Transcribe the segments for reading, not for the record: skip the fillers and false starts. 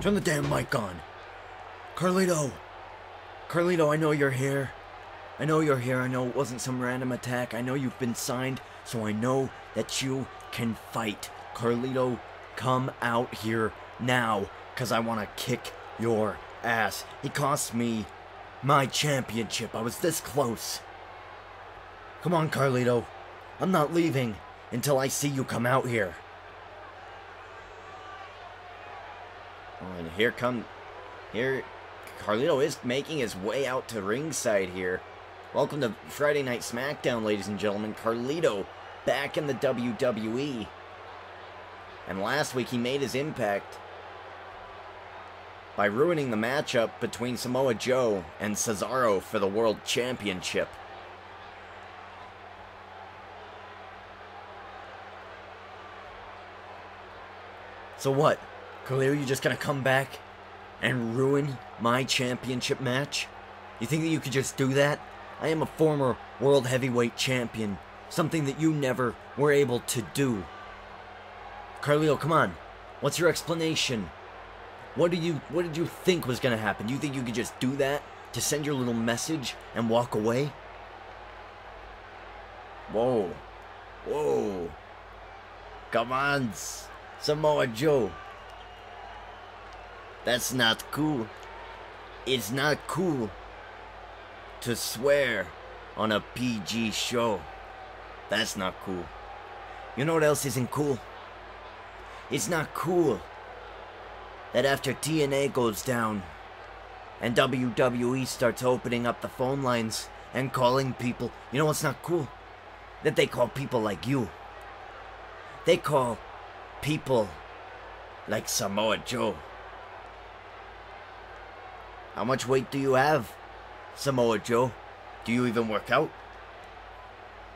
Turn the damn mic on. Carlito! Carlito, I know you're here. I know you're here. I know it wasn't some random attack. I know you've been signed, so I know that you can fight. Carlito, come out here now, because I want to kick your ass. It cost me my championship. I was this close. Come on, Carlito. I'm not leaving until I see you come out here. Oh, and here Carlito is making his way out to ringside here. Welcome to Friday Night Smackdown, ladies and gentlemen. Carlito back in the WWE. And last week he made his impact by ruining the matchup between Samoa Joe and Cesaro for the World Championship. So what? Carlito, you just gonna come back and ruin my championship match? You think that you could just do that? I am a former World Heavyweight Champion. Something that you never were able to do. Carlito, come on. What's your explanation? What did you think was gonna happen? You think you could just do that to send your little message and walk away? Whoa. Whoa. Come on, Samoa Joe. That's not cool. It's not cool to swear on a PG show. That's not cool. You know what else isn't cool? It's not cool that after TNA goes down and WWE starts opening up the phone lines and calling people, you know what's not cool? That they call people like you. They call people like Samoa Joe. How much weight do you have, Samoa Joe? Do you even work out?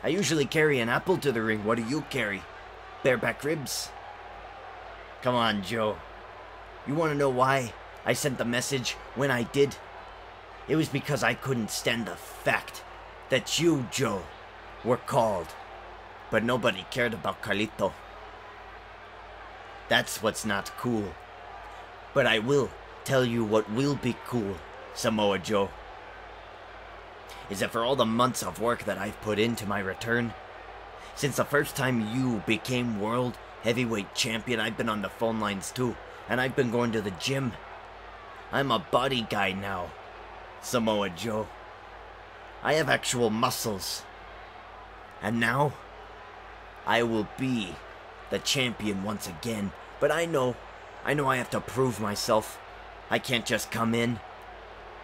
I usually carry an apple to the ring. What do you carry? Bareback ribs? Come on, Joe. You want to know why I sent the message when I did? It was because I couldn't stand the fact that you, Joe, were called. But nobody cared about Carlito. That's what's not cool. But I will tell you what will be cool, Samoa Joe. Is that for all the months of work that I've put into my return, since the first time you became World Heavyweight Champion, I've been on the phone lines too, and I've been going to the gym. I'm a body guy now, Samoa Joe. I have actual muscles. And now, I will be the champion once again. But I know I have to prove myself. I can't just come in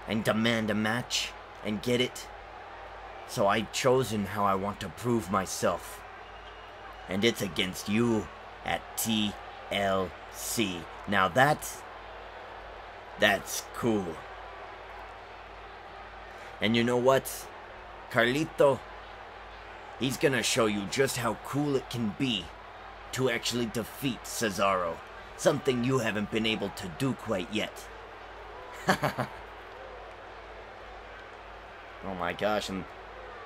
and demand a match and get it. So I've chosen how I want to prove myself. And it's against you at TLC. Now that's cool. And you know what? Carlito, he's gonna show you just how cool it can be to actually defeat Cesaro. Something you haven't been able to do quite yet. Oh my gosh, and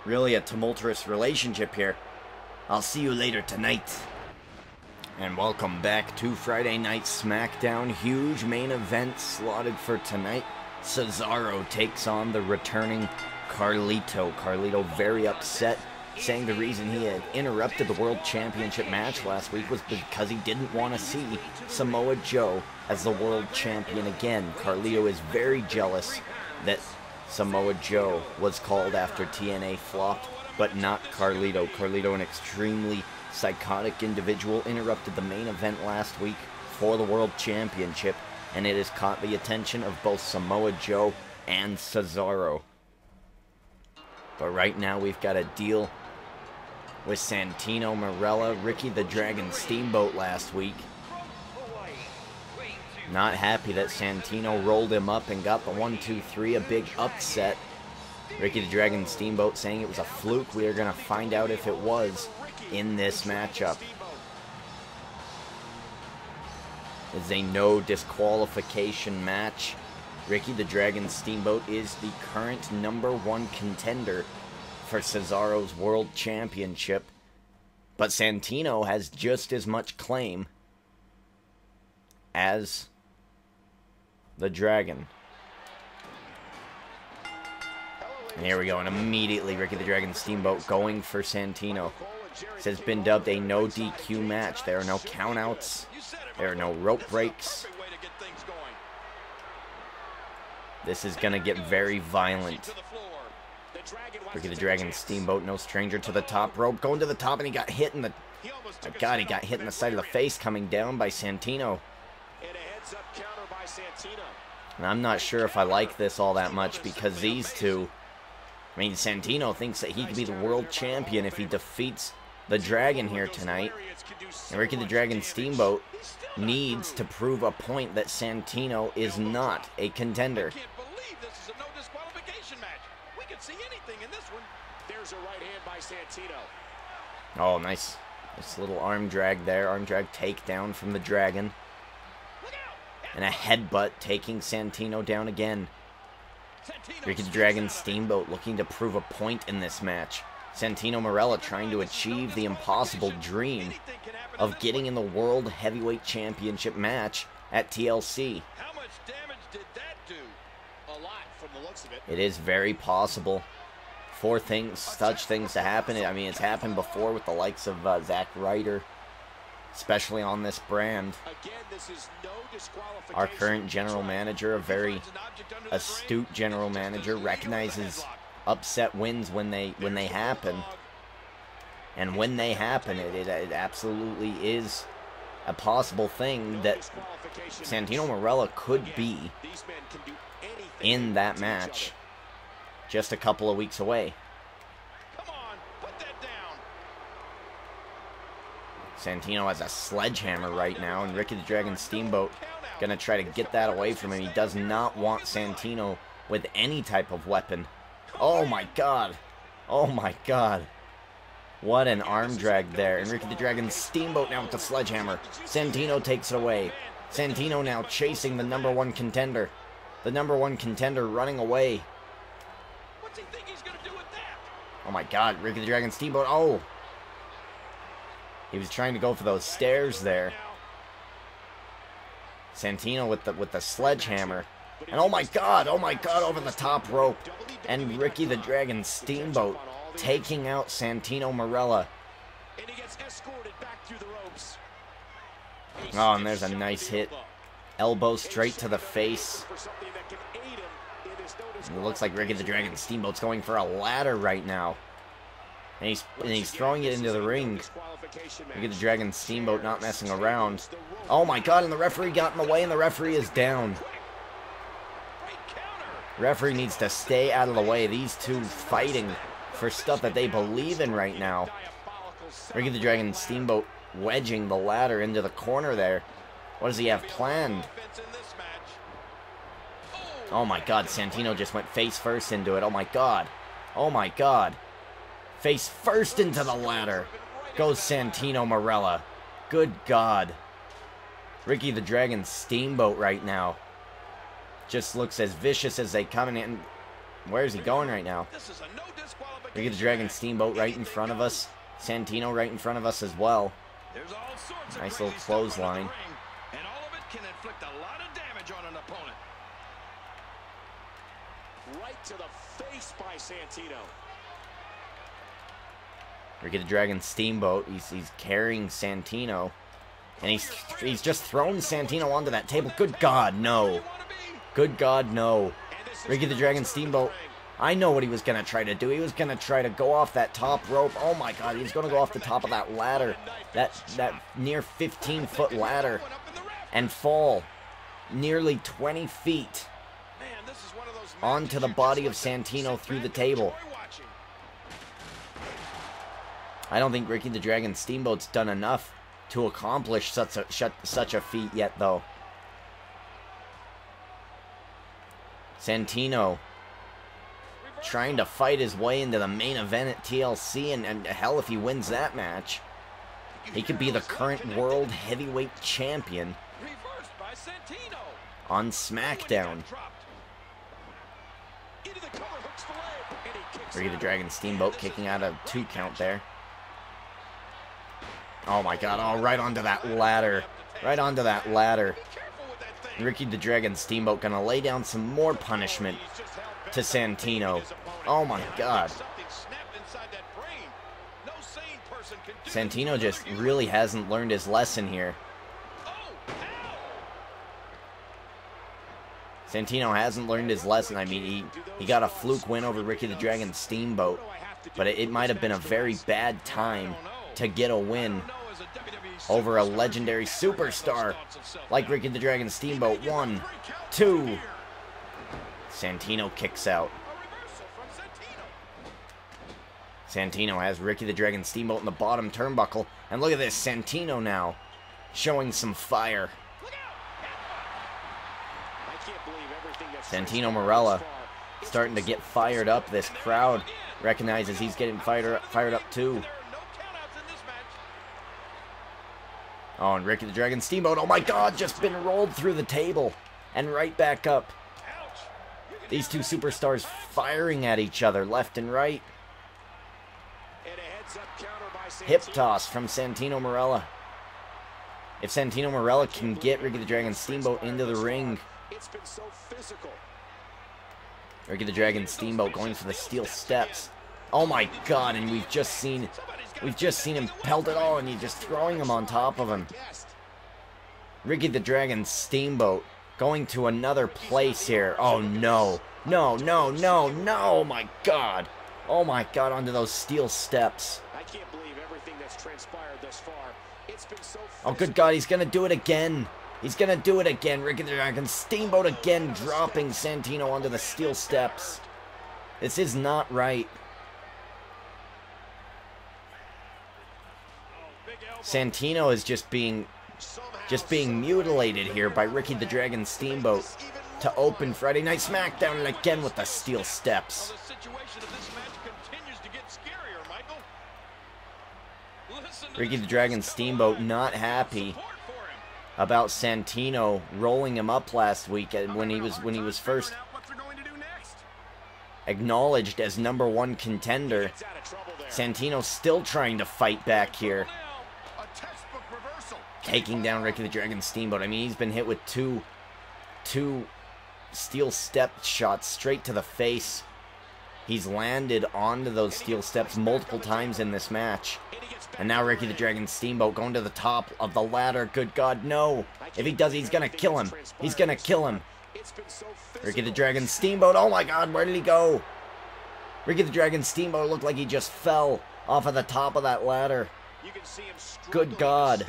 really a tumultuous relationship here. I'll see you later tonight. And welcome back to Friday Night Smackdown. Huge main event slotted for tonight. Cesaro takes on the returning Carlito. Carlito very upset, saying the reason he had interrupted the World Championship match last week was because he didn't want to see Samoa Joe as the World Champion again. Carlito is very jealous that Samoa Joe was called after TNA flopped, but not Carlito. Carlito, an extremely psychotic individual, interrupted the main event last week for the World Championship, and it has caught the attention of both Samoa Joe and Cesaro. But right now we've got a deal with Santino Marella, Ricky the Dragon Steamboat last week. Not happy that Santino rolled him up and got the 1-2-3, a big upset. Ricky the Dragon Steamboat saying it was a fluke. We are going to find out if it was in this matchup. It's a no disqualification match. Ricky the Dragon Steamboat is the current #1 contender for Cesaro's World Championship, but Santino has just as much claim as the Dragon. And here we go, and immediately Ricky the Dragon Steamboat going for Santino. This has been dubbed a no DQ match. There are no countouts. There are no rope breaks. This is going to get very violent. Ricky the Dragon Steamboat, no stranger to the top rope. Going to the top, and he got hit in the... My God, he got hit in the side of the face, coming down by Santino. And I'm not sure if I like this all that much, because these two... I mean, Santino thinks that he could be the world champion if he defeats the Dragon here tonight. And Ricky the Dragon Steamboat needs to prove a point that Santino is not a contender. Oh, nice. This little arm drag there. Arm drag takedown from the Dragon. And a headbutt taking Santino down again. Ricky the Dragon Steamboat looking to prove a point in this match. Santino Marella trying to achieve the impossible dream of getting in the World Heavyweight Championship match at TLC. How much damage did that do? A lot from the looks of it. It is very possible for such things to happen. I mean, it's happened before with the likes of Zack Ryder, especially on this brand. Our current general manager, a very astute general manager, recognizes upset wins when they happen. And when they happen, it absolutely is a possible thing that Santino Marella could be in that match just a couple of weeks away. Santino has a sledgehammer right now, and Ricky the Dragon Steamboat gonna try to get that away from him. He does not want Santino with any type of weapon. Oh my God. Oh my God. What an arm drag there. And Ricky the Dragon Steamboat now with the sledgehammer. Santino takes it away. Santino now chasing the #1 contender. The #1 contender running away. What's he think he's gonna do with that? Oh my God, Ricky the Dragon Steamboat. Oh. He was trying to go for those stairs there. Santino with the sledgehammer. And oh my God, over the top rope. And Ricky the Dragon Steamboat taking out Santino Marella. Oh, and there's a nice hit. Elbow straight to the face. It looks like Ricky the Dragon Steamboat's going for a ladder right now. And he's throwing it into the ring. Ricky the Dragon Steamboat not messing around. Oh my God, and the referee got in the way, and the referee is down. Referee needs to stay out of the way. These two fighting for stuff that they believe in right now. Ricky the Dragon Steamboat wedging the ladder into the corner there. What does he have planned? Oh my God, Santino just went face first into it. Oh my God. Oh my God. Face first into the ladder goes Santino Marella. Good God. Ricky the Dragon Steamboat right now just looks as vicious as they come in. Where is he going right now? Ricky the Dragon Steamboat right in front of us. Santino right in front of us as well. Nice little clothesline. And all of it can inflict a lot of damage on an opponent. Right to the face by Santino. Ricky the Dragon Steamboat, he's carrying Santino, and he's just thrown Santino onto that table. Good God, no. Good God, no. Ricky the Dragon Steamboat, I know what he was going to try to do. He was going to try to go off that top rope. Oh my God, he's going to go off the top of that ladder, that near 15-foot ladder, and fall nearly 20 feet onto the body of Santino through the table. I don't think Ricky the Dragon Steamboat's done enough to accomplish such a feat yet, though. Santino trying to fight his way into the main event at TLC, and hell, if he wins that match, he could be the current World Heavyweight Champion on Smackdown. Ricky the Dragon Steamboat kicking out a 2 count there. Oh my God, oh, right onto that ladder. Right onto that ladder. Ricky the Dragon Steamboat gonna lay down some more punishment to Santino. Oh my God. Santino just really hasn't learned his lesson here. Santino hasn't learned his lesson. I mean, he got a fluke win over Ricky the Dragon Steamboat, but it might have been a very bad time to get a win over a legendary superstar like Ricky the Dragon Steamboat. 1, 2. Santino kicks out. Santino has Ricky the Dragon Steamboat in the bottom turnbuckle. And look at this, Santino now showing some fire. Santino Marella starting to get fired up. This crowd recognizes he's getting fired up too. Oh, and Ricky the Dragon Steamboat, oh my God, just been rolled through the table and right back up. These two superstars firing at each other left and right. Hip toss from Santino Marella. If Santino Marella can get Ricky the Dragon Steamboat into the ring. Ricky the Dragon Steamboat going for the steel steps. Oh my God, and we've just seen him pelt it all, and he's just throwing him on top of him. Ricky the Dragon Steamboat going to another place here. Oh no. No, no, no, no. Oh my God. Oh my God, onto those steel steps. I can't believe everything that's transpired thus far. It's been so oh good God, he's gonna do it again. He's gonna do it again. Ricky the Dragon Steamboat again, dropping Santino onto the steel steps. This is not right. Santino is just being mutilated here by Ricky the Dragon Steamboat to open Friday Night Smackdown, and again with the steel steps. Ricky the Dragon Steamboat not happy about Santino rolling him up last week when he was first acknowledged as #1 contender. Santino still trying to fight back here, taking down Ricky the Dragon Steamboat. I mean, he's been hit with two steel step shots straight to the face. He's landed onto those steel steps multiple times in this match. And now Ricky the Dragon Steamboat going to the top of the ladder. Good God, no. If he does, he's going to kill him. He's going to kill him. Ricky the Dragon Steamboat. Oh my God, where did he go? Ricky the Dragon Steamboat looked like he just fell off of the top of that ladder. Good God.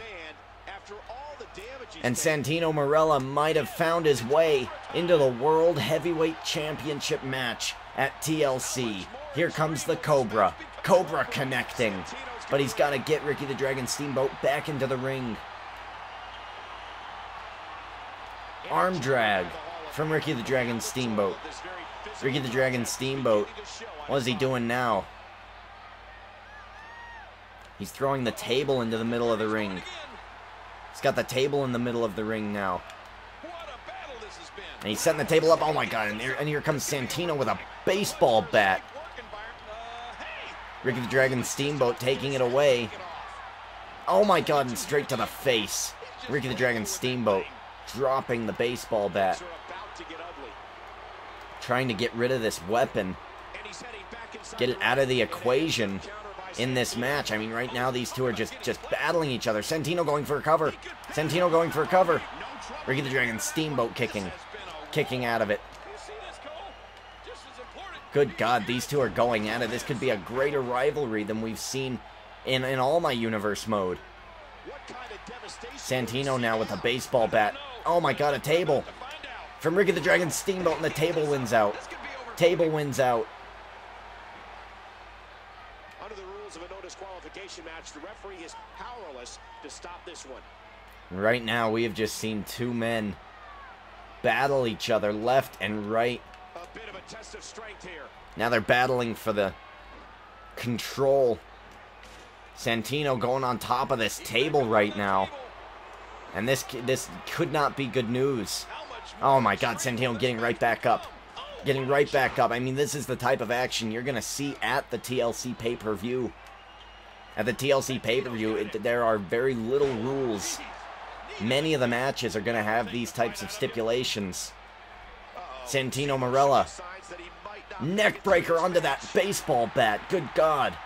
And Santino Marella might have found his way into the World Heavyweight Championship match at TLC. Here comes the Cobra. Cobra connecting. But he's got to get Ricky the Dragon Steamboat back into the ring. Arm drag from Ricky the Dragon Steamboat. Ricky the Dragon Steamboat. What is he doing now? He's throwing the table into the middle of the ring. He's got the table in the middle of the ring now. And he's setting the table up. Oh my God. And here comes Santino with a baseball bat. Ricky the Dragon Steamboat taking it away. Oh my God, and straight to the face. Ricky the Dragon Steamboat dropping the baseball bat. Trying to get rid of this weapon. Get it out of the equation in this match. I mean, right now these two are just battling each other. Santino going for a cover. Santino going for a cover. Ricky the Dragon Steamboat kicking out of it. Good God, these two are going at it. This could be a greater rivalry than we've seen in All My Universe mode. Santino now with a baseball bat. Oh my God, a table. From Ricky the Dragon Steamboat, and the table wins out. Table wins out. Under the rules of a no disqualification match, the referee is powerless to stop this one. Right now, we have just seen two men battle each other left and right. A bit of a test of strength here. Now they're battling for the control. Santino going on top of this table right now. And this could not be good news. Oh my God, Santino getting right back up. Getting right back up. I mean, this is the type of action you're going to see at the TLC pay-per-view. At the TLC pay-per-view, there are very little rules Many of the matches are going to have these types of stipulations. Santino Marella. Neckbreaker onto that baseball bat. Good God.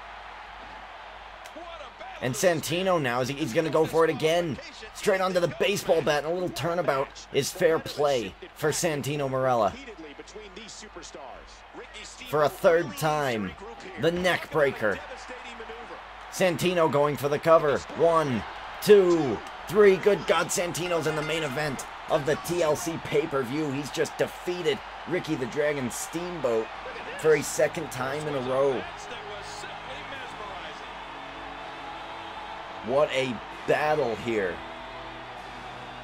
And Santino now, he's going to go for it again. Straight onto the baseball bat, and a little turnabout is fair play for Santino Marella. For a third time, the neckbreaker. Santino going for the cover. 1, 2, 3. Good God, Santino's in the main event of the TLC pay-per-view. He's just defeated Ricky the Dragon Steamboat for a second time in a row. What a battle here.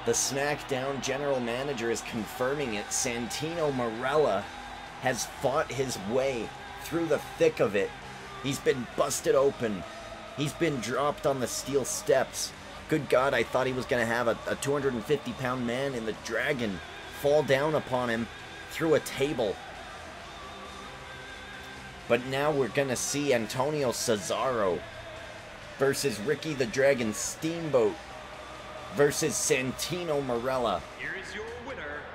The SmackDown general manager is confirming it. Santino Marella has fought his way through the thick of it. He's been busted open. He's been dropped on the steel steps. Good God, I thought he was going to have a 250-pound man in the Dragon fall down upon him through a table. But now we're going to see Antonio Cesaro versus Ricky the Dragon Steamboat versus Santino Marella.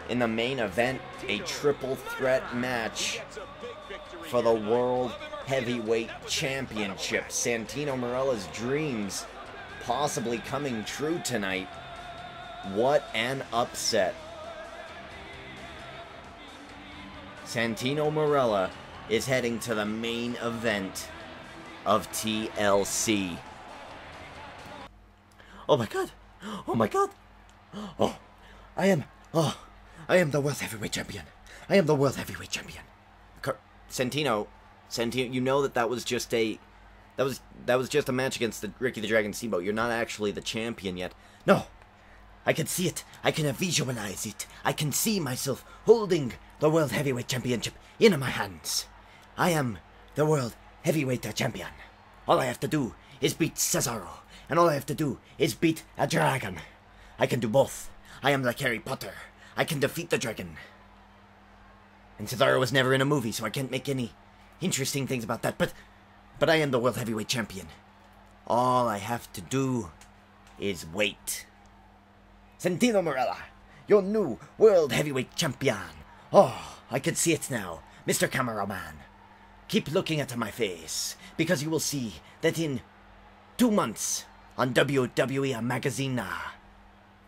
In the main event, a triple threat match for the World Heavyweight Championship. Santino Marella's dreams possibly coming true tonight. What an upset. Santino Marella is heading to the main event of TLC. Oh my God. Oh my God. I am the World Heavyweight Champion. I am the World Heavyweight Champion. Santino, you know that was just a match against the Ricky the Dragon Steamboat. You're not actually the champion yet. No. I can see it. I can visualize it. I can see myself holding the World Heavyweight Championship in my hands. I am the World Heavyweight Champion. All I have to do is beat Cesaro. And all I have to do is beat a dragon. I can do both. I am like Harry Potter. I can defeat the dragon. And Cesaro was never in a movie, so I can't make any interesting things about that. But I am the World Heavyweight Champion. All I have to do is wait. Santino Marella, your new World Heavyweight Champion. Oh, I can see it now. Mr. Cameraman, keep looking at my face, because you will see that in 2 months on WWE magazine,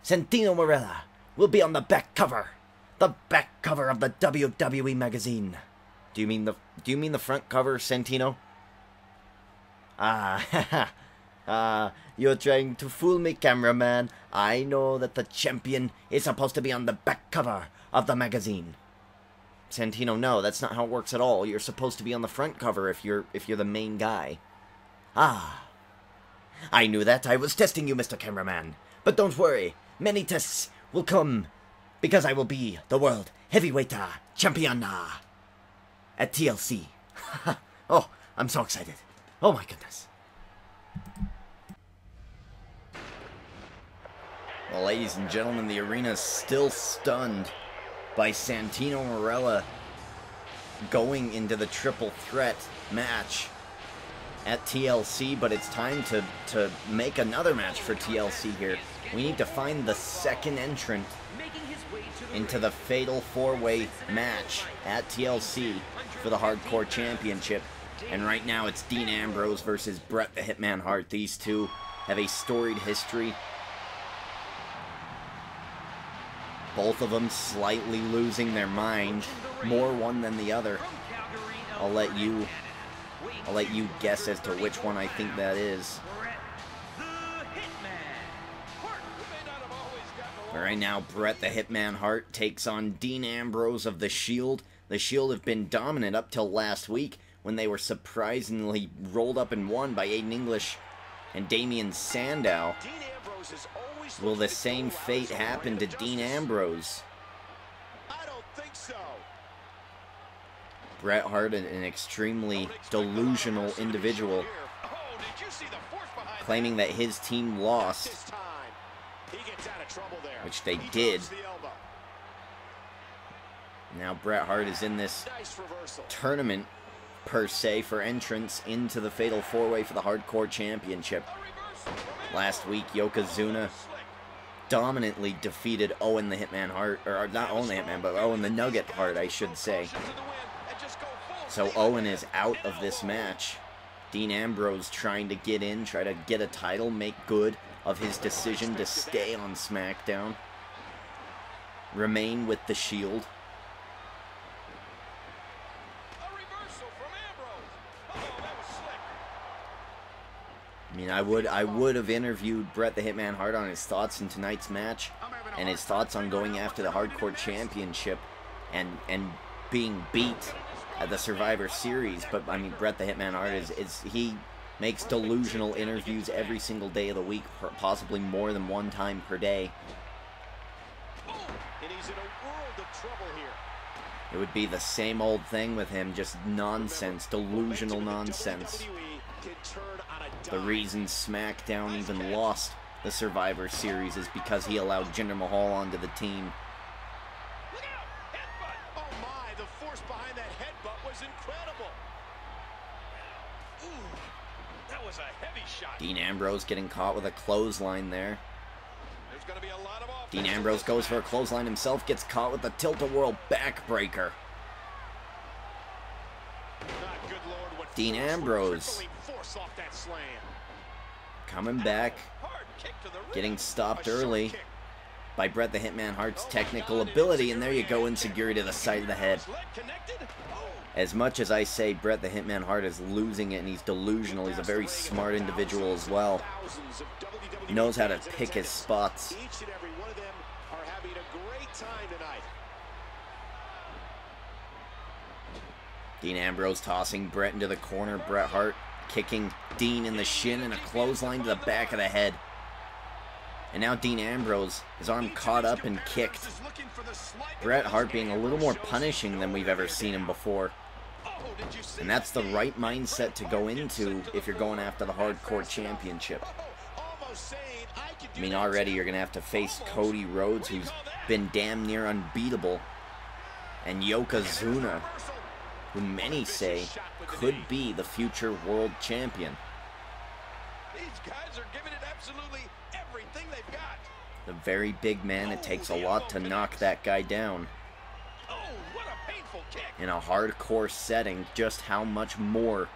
Santino Marella will be on the back cover. The back cover of the WWE magazine. Do you mean the front cover, Santino? You're trying to fool me, cameraman. I know that the champion is supposed to be on the back cover of the magazine. Santino, no, that's not how it works at all. You're supposed to be on the front cover if you're the main guy. I knew that. I was testing you, Mr. Cameraman. But don't worry, many tests will come, because I will be the World Heavyweight Champion at TLC. Oh, I'm so excited. Oh my goodness. Well, ladies and gentlemen, the arena is still stunned by Santino Marella going into the triple threat match at TLC, but it's time to make another match for TLC here. We need to find the second entrant into the fatal four-way match at TLC for the Hardcore Championship. And right now it's Dean Ambrose versus Bret the Hitman Hart. These two have a storied history. Both of them slightly losing their mind, more one than the other. I'll let you guess as to which one I think that is. But right now, Bret the Hitman Hart takes on Dean Ambrose of The Shield. The Shield have been dominant up till last week, when they were surprisingly rolled up and won by Aiden English and Damien Sandow. Will the same fate happen to Dean Ambrose? I don't think so. Bret Hart, an extremely delusional individual, claiming that his team lost, which they did. Now Bret Hart is in this tournament, per se, for entrance into the Fatal 4-Way for the Hardcore Championship. Last week, Yokozuna dominantly defeated Owen the Hitman Hart, or not Owen the Hitman, but Owen the Nugget Hart, I should say. So Owen is out of this match. Dean Ambrose trying to get in, try to get a title, make good of his decision to stay on SmackDown. Remain with the Shield. I mean, I would have interviewed Bret the Hitman Hart on his thoughts in tonight's match, and his thoughts on going after the Hardcore Championship, and being beat at the Survivor Series. But I mean, Bret the Hitman Hart he makes delusional interviews every single day of the week, possibly more than one time per day. And he's in a world of trouble here. It would be the same old thing with him, just nonsense, delusional nonsense. The reason SmackDown even lost the Survivor Series is because he allowed Jinder Mahal onto the team. Look out! Headbutt! Oh my, the force behind that headbutt was incredible. Ooh, that was a heavy shot. Dean Ambrose getting caught with a clothesline there. There's going to be a lot of offense. Dean Ambrose goes for a clothesline himself, gets caught with the tilt-a-whirl backbreaker. Good Lord, what Dean Ambrose force off that slam. Coming back, getting stopped early by Bret the Hitman Hart's technical ability, and there you go, insecurity to the side of the head. As much as I say Bret the Hitman Hart is losing it and he's delusional, he's a very smart individual as well. He knows how to pick his spots. Each and every one of them are having a great time tonight. Dean Ambrose tossing Bret into the corner. Bret Hart kicking Dean in the shin and a clothesline to the back of the head. And now Dean Ambrose, his arm caught up and kicked. Bret Hart being a little more punishing than we've ever seen him before. And that's the right mindset to go into if you're going after the Hardcore Championship. I mean, already you're going to have to face Cody Rhodes, who's been damn near unbeatable, and Yokozuna, who many say could be the future world champion. These guys are giving it absolutely everything they've got. The very big man, it takes a lot to knock that guy down. Oh, what a painful kick. In a hardcore setting, just how much more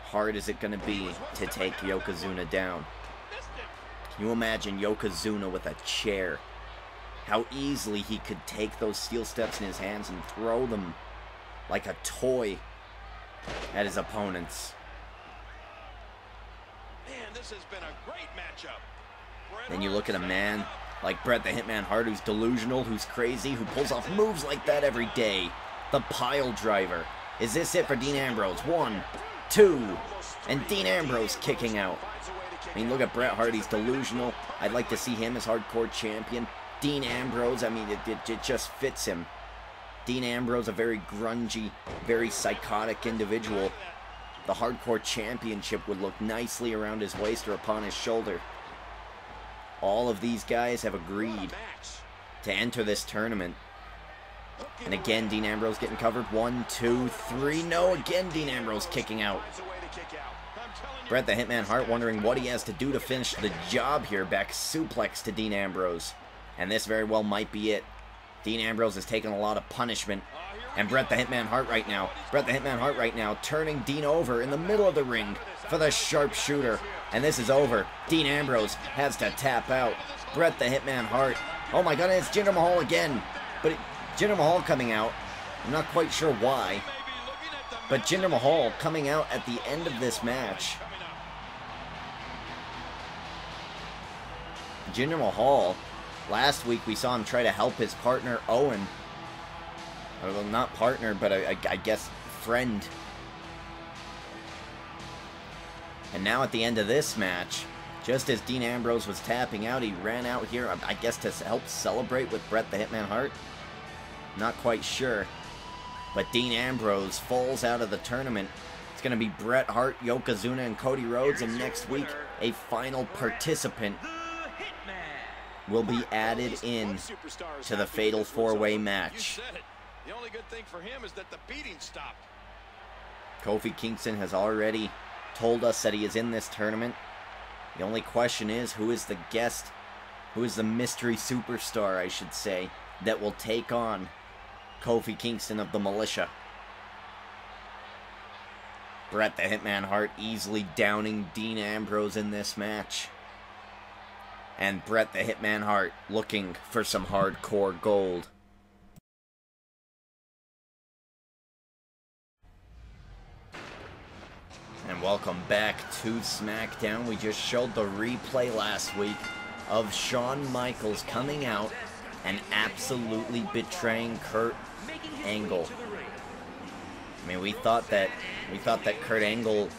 hard is it going to be to take Yokozuna down? Can you imagine Yokozuna with a chair? How easily he could take those steel steps in his hands and throw them like a toy at his opponents. Man, this has been a great matchup. Then you look at a man like Bret the Hitman Hart, who's delusional, who's crazy, who pulls off moves like that every day. The pile driver. Is this it for Dean Ambrose? 1, 2, and Dean Ambrose kicking out. I mean, look at Bret Hart, he's delusional. I'd like to see him as hardcore champion. Dean Ambrose, I mean, it just fits him. Dean Ambrose, a very grungy, very psychotic individual. The Hardcore Championship would look nicely around his waist or upon his shoulder. All of these guys have agreed to enter this tournament. And again, Dean Ambrose getting covered. 1, 2, 3. No, again, Dean Ambrose kicking out. Bret the Hitman Hart wondering what he has to do to finish the job here. Back suplex to Dean Ambrose. And this very well might be it. Dean Ambrose has taken a lot of punishment. And Bret the Hitman Hart right now. Bret the Hitman Hart right now turning Dean over in the middle of the ring for the sharpshooter. And this is over. Dean Ambrose has to tap out. Bret the Hitman Hart. Oh my god, it's Jinder Mahal again. But Jinder Mahal coming out. I'm not quite sure why. But Jinder Mahal coming out at the end of this match. Jinder Mahal, last week we saw him try to help his partner Owen. Well, not partner, but I guess friend. And now at the end of this match, just as Dean Ambrose was tapping out, he ran out here, I guess to help celebrate with Bret the Hitman Hart. Not quite sure. But Dean Ambrose falls out of the tournament. It's going to be Bret Hart, Yokozuna, and Cody Rhodes. And next week, a final participant will be added in to the Fatal 4-Way match. The only good thing for him is that the beating stopped. Kofi Kingston has already told us that he is in this tournament. The only question is, who is the guest who is the mystery superstar, I should say, that will take on Kofi Kingston of the Militia. Bret the Hitman Hart easily downing Dean Ambrose in this match. And Bret the Hitman Hart looking for some hardcore gold. And welcome back to SmackDown. We just showed the replay last week of Shawn Michaels coming out and absolutely betraying Kurt Angle. I mean, we thought that Kurt Angle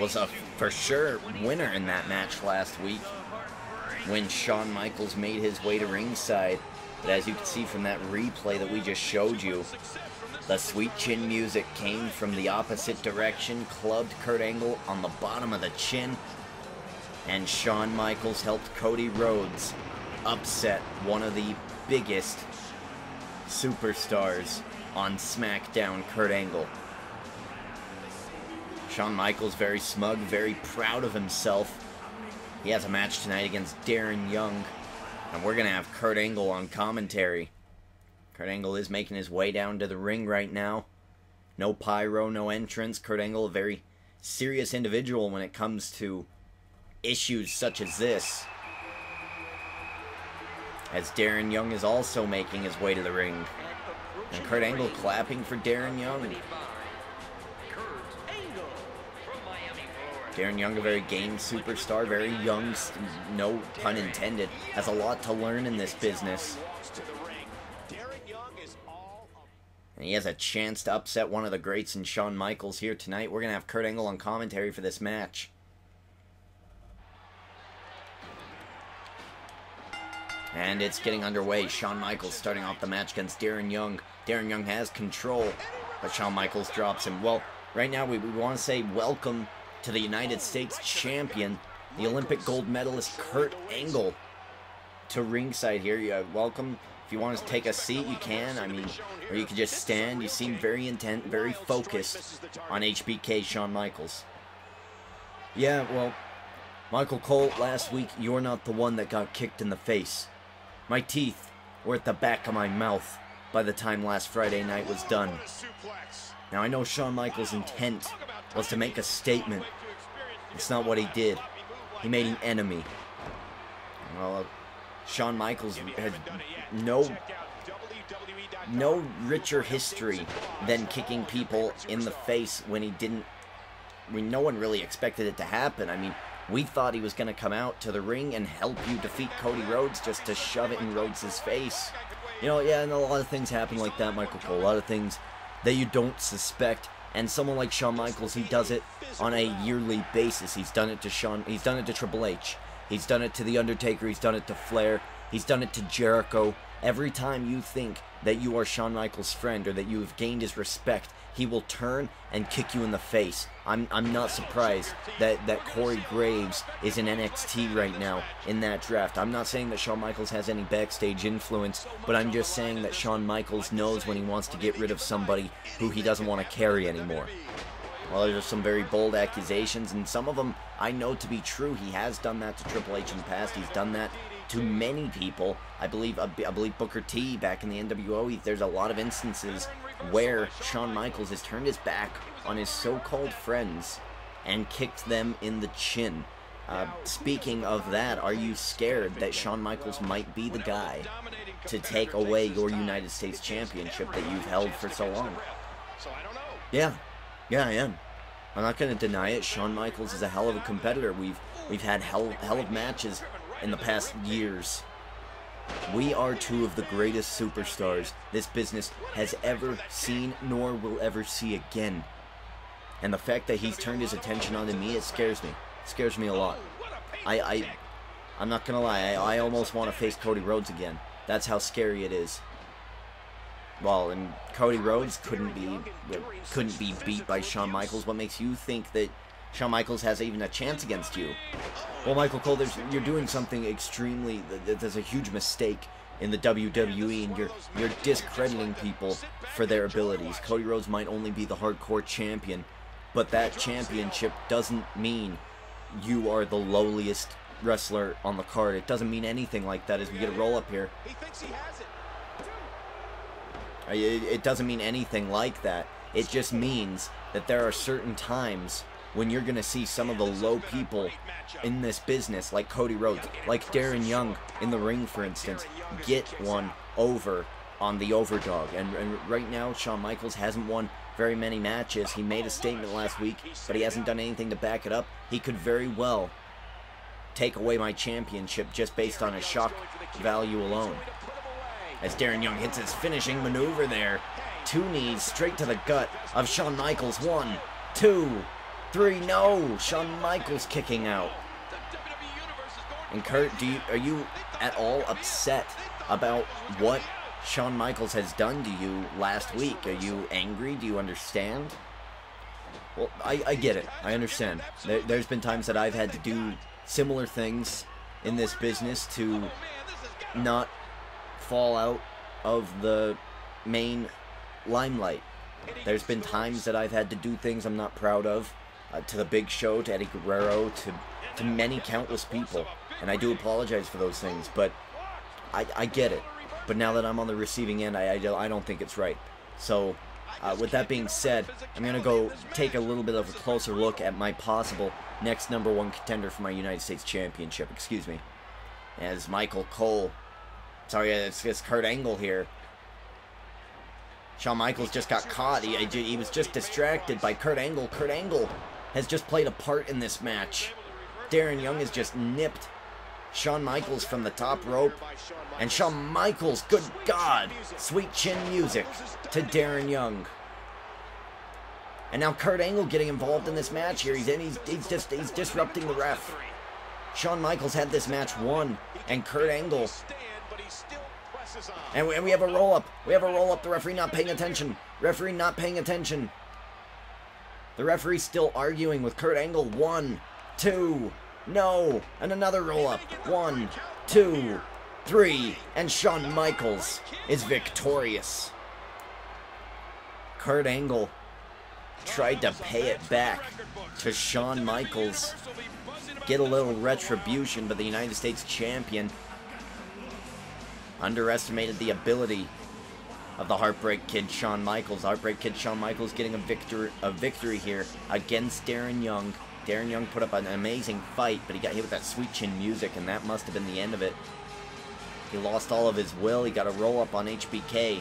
was a for sure winner in that match last week when Shawn Michaels made his way to ringside. But as you can see from that replay that we just showed you, the sweet chin music came from the opposite direction, clubbed Kurt Angle on the bottom of the chin, and Shawn Michaels helped Cody Rhodes upset one of the biggest superstars on SmackDown, Kurt Angle. Shawn Michaels very smug, very proud of himself. He has a match tonight against Darren Young, and we're going to have Kurt Angle on commentary. Kurt Angle is making his way down to the ring right now. No pyro, no entrance. Kurt Angle, a very serious individual when it comes to issues such as this. As Darren Young is also making his way to the ring. And Kurt Angle clapping for Darren Young. Darren Young, a very game superstar, very young, no pun intended, has a lot to learn in this business. And he has a chance to upset one of the greats in Shawn Michaels here tonight. We're going to have Kurt Angle on commentary for this match. And it's getting underway. Shawn Michaels starting off the match against Darren Young. Darren Young has control, but Shawn Michaels drops him. Well, right now we want to say welcome to the United States champion, the Olympic gold medalist Kurt Angle, to ringside here. Welcome. If you want to take a seat, you can. I mean, or you can just stand. You seem very intent, very focused on HBK Shawn Michaels. Yeah, well, Michael Cole, last week, you're not the one that got kicked in the face. My teeth were at the back of my mouth by the time last Friday night was done. Now, I know Shawn Michaels' intent was to make a statement. It's not what he did. He made an enemy. Well, Shawn Michaels had no richer history than kicking people in the face when he didn't. I mean, no one really expected it to happen. I mean, we thought he was going to come out to the ring and help you defeat Cody Rhodes just to shove it in Rhodes' face. You know, yeah, and a lot of things happen like that, Michael Cole. A lot of things that you don't suspect. And someone like Shawn Michaels, he does it on a yearly basis. He's done it to he's done it to Triple H. He's done it to The Undertaker. He's done it to Flair. He's done it to Jericho. Every time you think that you are Shawn Michaels' friend or that you have gained his respect, he will turn and kick you in the face. I'm not surprised that Corey Graves is in NXT right now in that draft. I'm not saying that Shawn Michaels has any backstage influence, but I'm just saying that Shawn Michaels knows when he wants to get rid of somebody who he doesn't want to carry anymore. Well, there's some very bold accusations, and some of them I know to be true. He has done that to Triple H in the past. He's done that to many people. I believe Booker T back in the NWO. There's a lot of instances where Shawn Michaels has turned his back on his so-called friends and kicked them in the chin. Speaking of that, are you scared that Shawn Michaels might be the guy to take away your United States Championship that you've held for so long? Yeah, I am. I'm not going to deny it. Shawn Michaels is a hell of a competitor. We've had hell of matches in the past years. We are two of the greatest superstars this business has ever seen nor will ever see again. And the fact that he's turned his attention onto me, it scares me. It scares me a lot. I'm not gonna lie, I almost want to face Cody Rhodes again. That's how scary it is. Well, and Cody Rhodes couldn't be beat by Shawn Michaels. What makes you think that Shawn Michaels has even a chance against you? Well, Michael Cole, you're doing something extremely. There's a huge mistake in the WWE, and you're discrediting people for their abilities. Cody Rhodes might only be the hardcore champion, but that championship doesn't mean you are the lowliest wrestler on the card. It doesn't mean anything like that as we get a roll-up here. He thinks he has it. It doesn't mean anything like that. It just means that there are certain times when you're going to see some of the low people in this business, like Cody Rhodes, like Darren Young in the ring, for instance, get one over on the overdog. And right now, Shawn Michaels hasn't won very many matches. He made a statement last week, but he hasn't done anything to back it up. He could very well take away my championship just based on a shock value alone. As Darren Young hits his finishing maneuver there. 2 knees straight to the gut of Shawn Michaels. 1, 2, 3. No! Shawn Michaels kicking out. And Kurt, are you at all upset about what Shawn Michaels has done to you last week? Are you angry? Do you understand? Well, I get it. I understand. There's been times that I've had to do similar things in this business to not fall out of the main limelight. There's been times that I've had to do things I'm not proud of, to the Big Show, to Eddie Guerrero, to many countless people, and I do apologize for those things, but I get it. But now that I'm on the receiving end, I don't think it's right. So, with that being said, I'm going to go take a little bit of a closer look at my possible next #1 contender for my United States Championship. Excuse me. As Michael Cole, sorry, it's Kurt Angle here. Shawn Michaels just got caught. He was just distracted by Kurt Angle. Kurt Angle has just played a part in this match. Darren Young has just nipped Shawn Michaels from the top rope. And Shawn Michaels, good God, sweet chin music to Darren Young. And now Kurt Angle getting involved in this match here. He's disrupting the ref. Shawn Michaels had this match won, and Kurt Angle. And we have a roll-up. We have a roll-up. The referee not paying attention. Referee not paying attention. The referee still arguing with Kurt Angle. 1, 2, no. And another roll-up. 1, 2, 3. And Shawn Michaels is victorious. Kurt Angle tried to pay it back to Shawn Michaels. Get a little retribution, but the United States champion underestimated the ability of the Heartbreak Kid Shawn Michaels. Heartbreak Kid Shawn Michaels getting a victory here against Darren Young. Darren Young put up an amazing fight, but he got hit with that sweet chin music, and that must have been the end of it. He lost all of his will. He got a roll-up on HBK.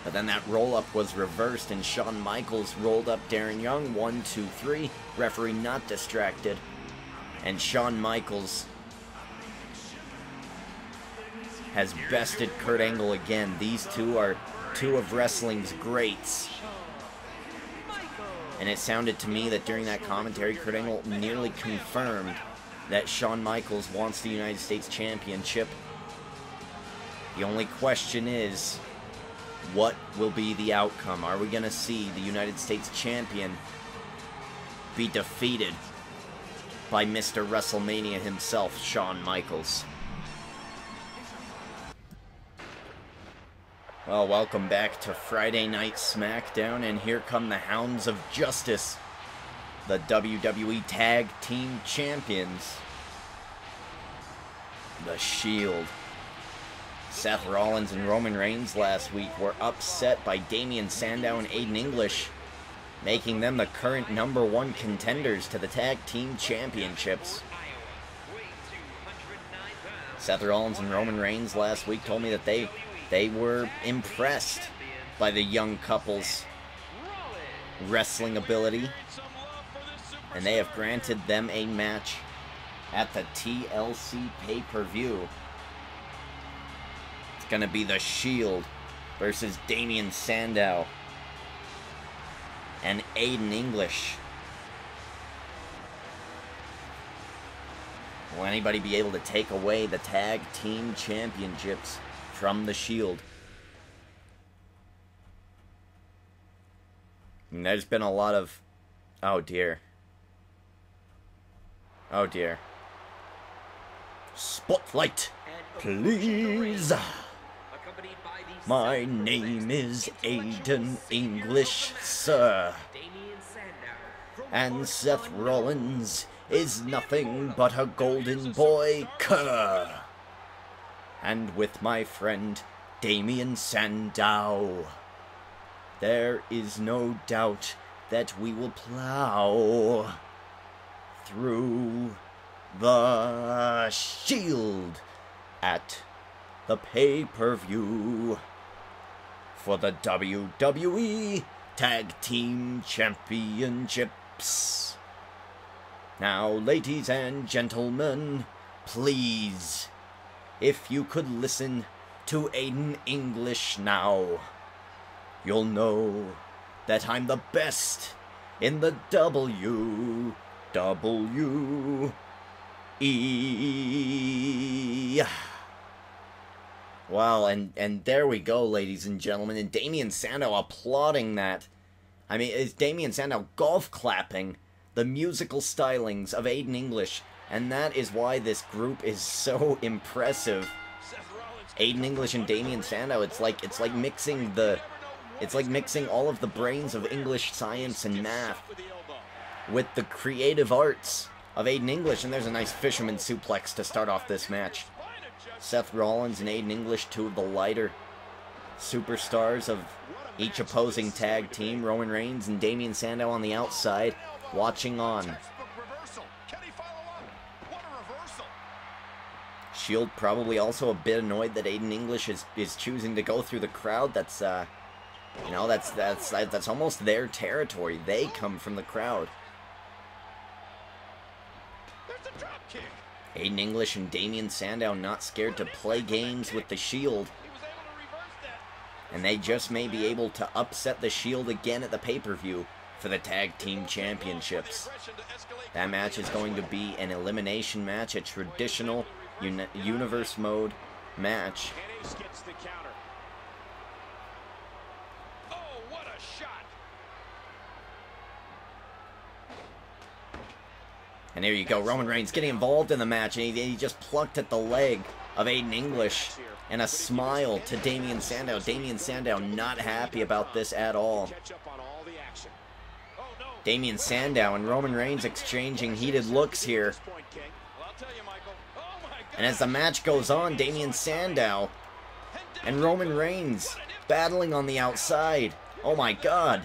But then that roll-up was reversed, and Shawn Michaels rolled up Darren Young. 1, 2, 3. Referee not distracted. And Shawn Michaels has bested Kurt Angle again. These two are two of wrestling's greats. And it sounded to me that during that commentary, Kurt Angle nearly confirmed that Shawn Michaels wants the United States Championship. The only question is, what will be the outcome? Are we going to see the United States Champion be defeated by Mr. WrestleMania himself, Shawn Michaels? Well, welcome back to Friday Night Smackdown, and here come the Hounds of Justice, the WWE Tag Team Champions, The Shield. Seth Rollins and Roman Reigns last week were upset by Damien, Sandow, and Aiden English, making them the current #1 contenders to the Tag Team Championships. Seth Rollins and Roman Reigns last week told me that they were impressed by the young couple's wrestling ability, and they have granted them a match at the TLC pay-per-view. It's going to be The Shield versus Damien Sandow and Aiden English. Will anybody be able to take away the Tag Team Championships from The Shield? And there's been a lot of... Oh dear. Oh dear. Spotlight, please. My name is Aiden English, sir. And Seth Rollins is nothing but a golden boy cur. And with my friend Damien Sandow, there is no doubt that we will plow through the Shield at the pay-per-view for the WWE Tag Team Championships. Now, ladies and gentlemen, please, if you could listen to Aiden English now, you'll know that I'm the best in the WWE. Well, and there we go, ladies and gentlemen, and Damien Sandow applauding that. I mean, is Damien Sandow golf clapping the musical stylings of Aiden English, and that is why this group is so impressive. Aiden English and Damien Sandow, it's like mixing all of the brains of English science and math with the creative arts of Aiden English, and there's a nice fisherman suplex to start off this match. Seth Rollins and Aiden English, two of the lighter superstars of each opposing tag team. Roman Reigns and Damien Sandow on the outside, watching on. Shield probably also a bit annoyed that Aiden English is choosing to go through the crowd. That's you know, that's almost their territory. They come from the crowd. Aiden English and Damien Sandow not scared to play games with the Shield. And they just may be able to upset the Shield again at the pay-per-view for the Tag Team Championships. That match is going to be an elimination match, a traditional Universe Mode match. And there you go, Roman Reigns getting involved in the match, and he just plucked at the leg of Aiden English, and a smile to Damien Sandow. Damien Sandow not happy about this at all. Damien Sandow and Roman Reigns exchanging heated looks here. And as the match goes on, Damien Sandow and Roman Reigns battling on the outside. Oh my god.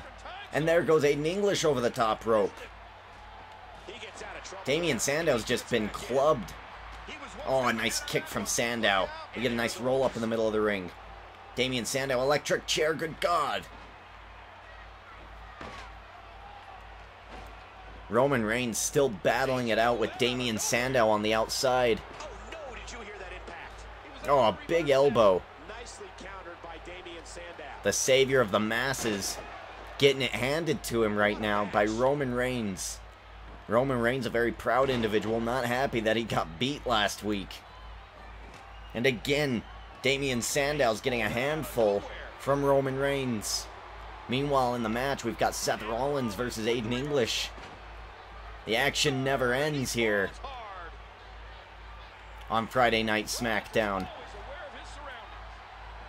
And there goes Aiden English over the top rope. Damien Sandow's just been clubbed. Oh, a nice kick from Sandow. We get a nice roll up in the middle of the ring. Damien Sandow, electric chair, good god. Roman Reigns still battling it out with Damien Sandow on the outside. Oh, a big elbow. The savior of the masses getting it handed to him right now by Roman Reigns. Roman Reigns, a very proud individual, not happy that he got beat last week. And again, Damien Sandow's getting a handful from Roman Reigns. Meanwhile, in the match, we've got Seth Rollins versus Aiden English. The action never ends here on Friday Night SmackDown.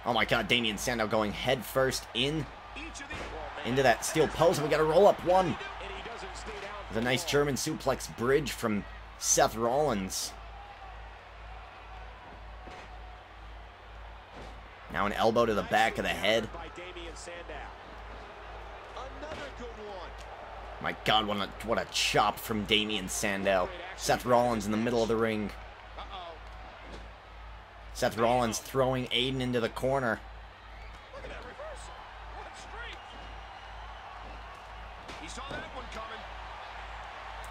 Oh my god, Damien Sandow going head first into that steel post, and we got a roll-up one. There's a nice German suplex bridge from Seth Rollins. Now an elbow to the back of the head. My god, what a chop from Damien Sandow. Seth Rollins in the middle of the ring. Seth Rollins throwing Aiden into the corner.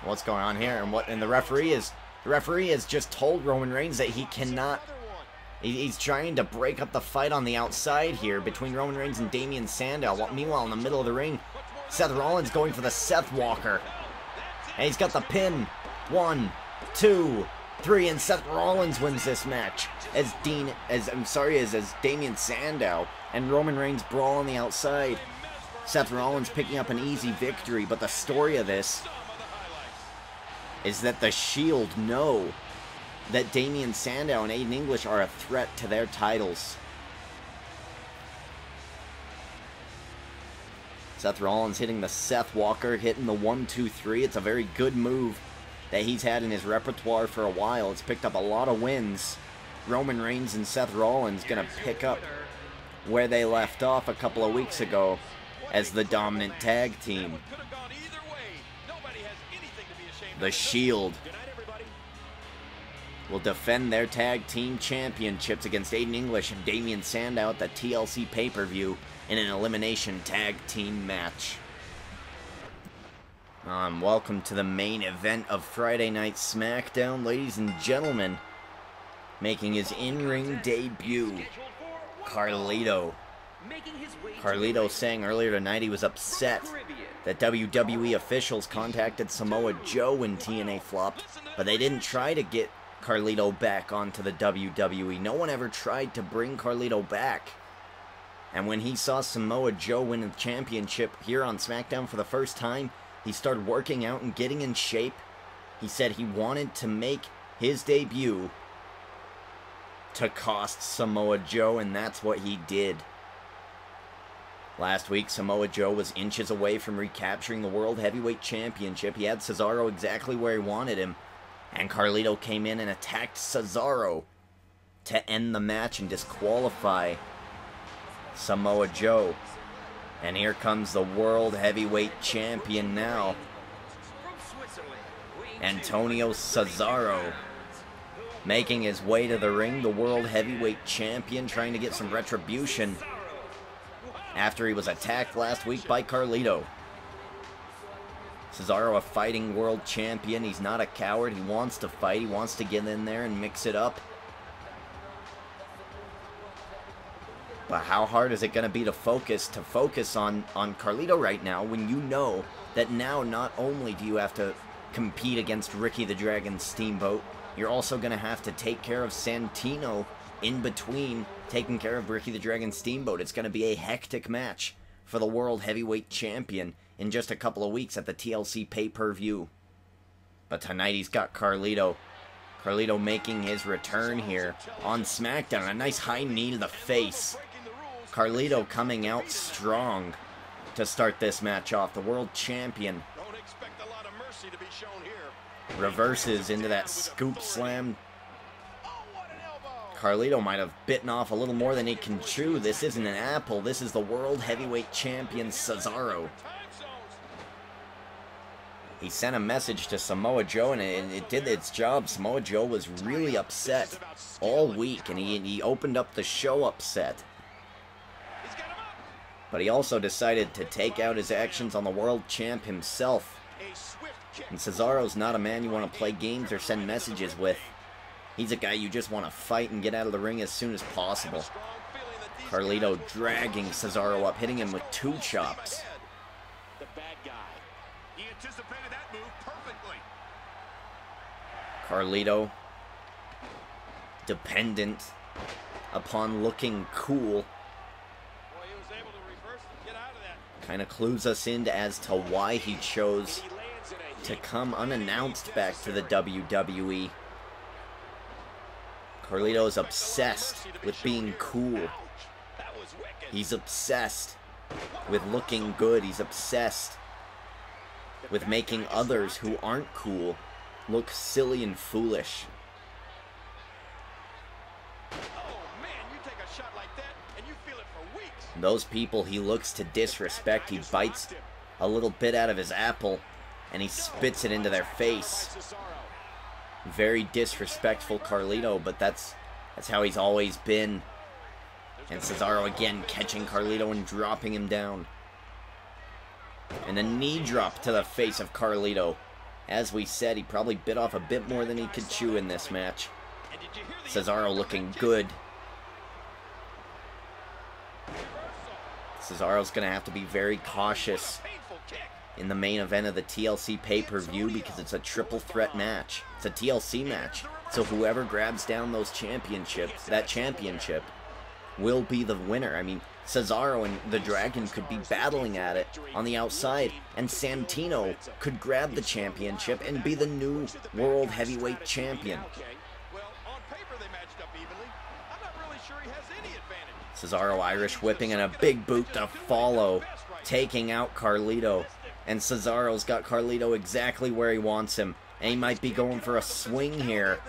What's going on here? And the referee has just told Roman Reigns that he cannot. He's trying to break up the fight on the outside here between Roman Reigns and Damien Sandow. Meanwhile, in the middle of the ring, Seth Rollins going for the Seth Walker. And he's got the pin. 1, 2, 3, and Seth Rollins wins this match. As Damien Sandow and Roman Reigns brawl on the outside. Seth Rollins picking up an easy victory, but the story of this is that the Shield know that Damien Sandow and Aiden English are a threat to their titles. Seth Rollins hitting the Seth Walker, hitting the 1, 2, 3. It's a very good move that he's had in his repertoire for a while. It's picked up a lot of wins. Roman Reigns and Seth Rollins going to pick up where they left off a couple of weeks ago as the dominant tag team. The Shield will defend their tag team championships against Aiden English and Damien Sandow at the TLC pay-per-view in an elimination tag team match. Welcome to the main event of Friday Night SmackDown, ladies and gentlemen. Making his in-ring debut, Carlito. Carlito saying earlier tonight he was upset that WWE officials contacted Samoa Joe when TNA flopped, but they didn't try to get Carlito back onto the WWE. No one ever tried to bring Carlito back. And when he saw Samoa Joe win the championship here on SmackDown for the first time, he started working out and getting in shape. He said he wanted to make his debut to cost Samoa Joe, and that's what he did. Last week, Samoa Joe was inches away from recapturing the World Heavyweight Championship. He had Cesaro exactly where he wanted him, and Carlito came in and attacked Cesaro to end the match and disqualify Samoa Joe. And here comes the World Heavyweight Champion now, Antonio Cesaro, making his way to the ring. The World Heavyweight Champion trying to get some retribution after he was attacked last week by Carlito. Cesaro, a fighting world champion. He's not a coward. He wants to fight. He wants to get in there and mix it up. But how hard is it going to be to focus on Carlito right now when you know that now not only do you have to compete against Ricky the Dragon Steamboat, you're also going to have to take care of Santino in between taking care of Ricky the Dragon Steamboat. It's going to be a hectic match for the World Heavyweight Champion in just a couple of weeks at the TLC pay-per-view. But tonight he's got Carlito. Carlito making his return here on SmackDown. A nice high knee to the face. Carlito coming out strong to start this match off. The world champion reverses into that scoop slam. Carlito might have bitten off a little more than he can chew. This isn't an apple. This is the World Heavyweight Champion Cesaro. He sent a message to Samoa Joe, and it did its job. Samoa Joe was really upset all week, and he opened up the show upset. But he also decided to take out his actions on the world champ himself. And Cesaro's not a man you want to play games or send messages with. He's a guy you just want to fight and get out of the ring as soon as possible. Carlito dragging Cesaro up, hitting him with 2 chops. Carlito, dependent upon looking cool, kind of clues us in as to why he chose to come unannounced back to the WWE. Carlito's obsessed with being cool. He's obsessed with looking good. He's obsessed with making others who aren't cool look silly and foolish. Those people he looks to disrespect, he bites a little bit out of his apple and he spits it into their face. Very disrespectful Carlito, but that's how he's always been. And Cesaro again catching Carlito and dropping him down. And a knee drop to the face of Carlito. As we said, he probably bit off a bit more than he could chew in this match. Cesaro looking good. Cesaro's going to have to be very cautious in the main event of the TLC pay-per-view because it's a triple threat match. It's a TLC match. So whoever grabs down those championships, that championship, will be the winner. I mean, Cesaro and the Dragon could be battling at it on the outside, and Santino could grab the championship and be the new World Heavyweight Champion. Cesaro Irish whipping and a big boot to follow, taking out Carlito. And Cesaro's got Carlito exactly where he wants him. And he might be going for a swing here.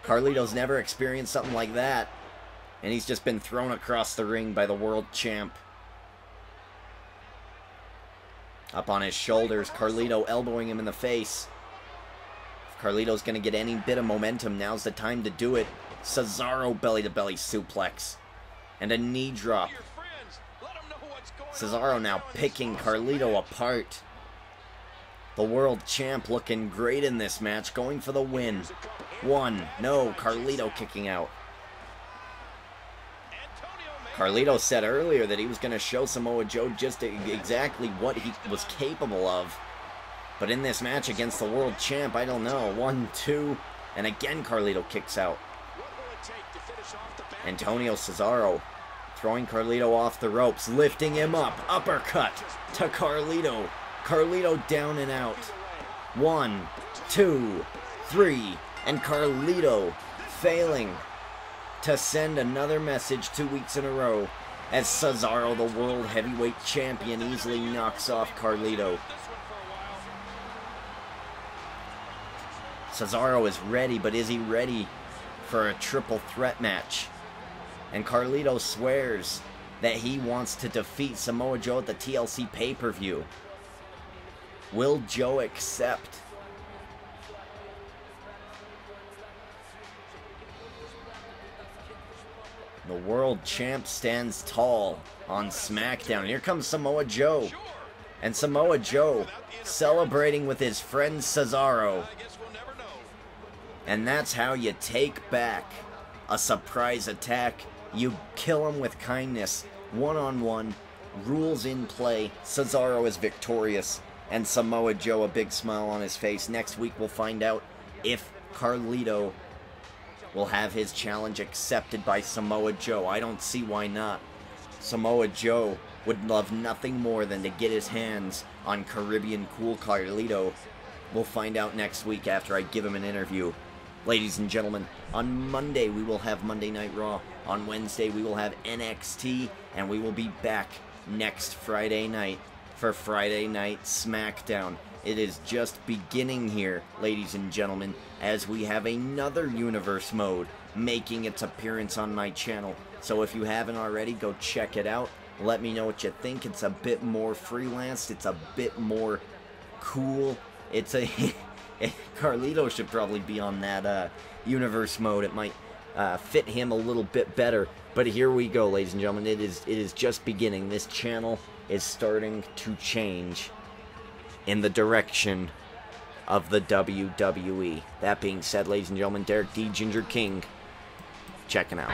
Carlito's never experienced something like that. And he's just been thrown across the ring by the world champ. Up on his shoulders, Carlito elbowing him in the face. If Carlito's going to get any bit of momentum, now's the time to do it. Cesaro belly-to-belly suplex. And a knee drop. Cesaro now picking Carlito apart. The world champ looking great in this match, going for the win. One, no, Carlito kicking out. Carlito said earlier that he was going to show Samoa Joe just exactly what he was capable of. But in this match against the world champ, I don't know. 1, 2, and again Carlito kicks out. Antonio Cesaro throwing Carlito off the ropes, lifting him up, uppercut to Carlito. Carlito down and out. 1, 2, 3, and Carlito failing to send another message 2 weeks in a row as Cesaro, the World Heavyweight Champion, easily knocks off Carlito. Cesaro is ready, but is he ready for a triple threat match? And Carlito swears that he wants to defeat Samoa Joe at the TLC pay-per-view. Will Joe accept? The world champ stands tall on Smackdown. Here comes Samoa Joe. And Samoa Joe celebrating with his friend Cesaro. And that's how you take back a surprise attack. You kill him with kindness. One-on-one. Rules in play. Cesaro is victorious. And Samoa Joe, a big smile on his face. Next week we'll find out if Carlito will have his challenge accepted by Samoa Joe. I don't see why not. Samoa Joe would love nothing more than to get his hands on Caribbean Cool Carlito. We'll find out next week after I give him an interview. Ladies and gentlemen, on Monday we will have Monday Night Raw. On Wednesday we will have NXT. And we will be back next Friday night for Friday Night SmackDown. It is just beginning here, ladies and gentlemen, as we have another universe mode making its appearance on my channel. So if you haven't already, go check it out. Let me know what you think. It's a bit more freelanced. It's a bit more cool. It's a... Carlito should probably be on that universe mode. It might fit him a little bit better. But here we go, ladies and gentlemen. It is just beginning. This channel is starting to change in the direction of the WWE. That being said, ladies and gentlemen, Derek D. Ginger King checking out.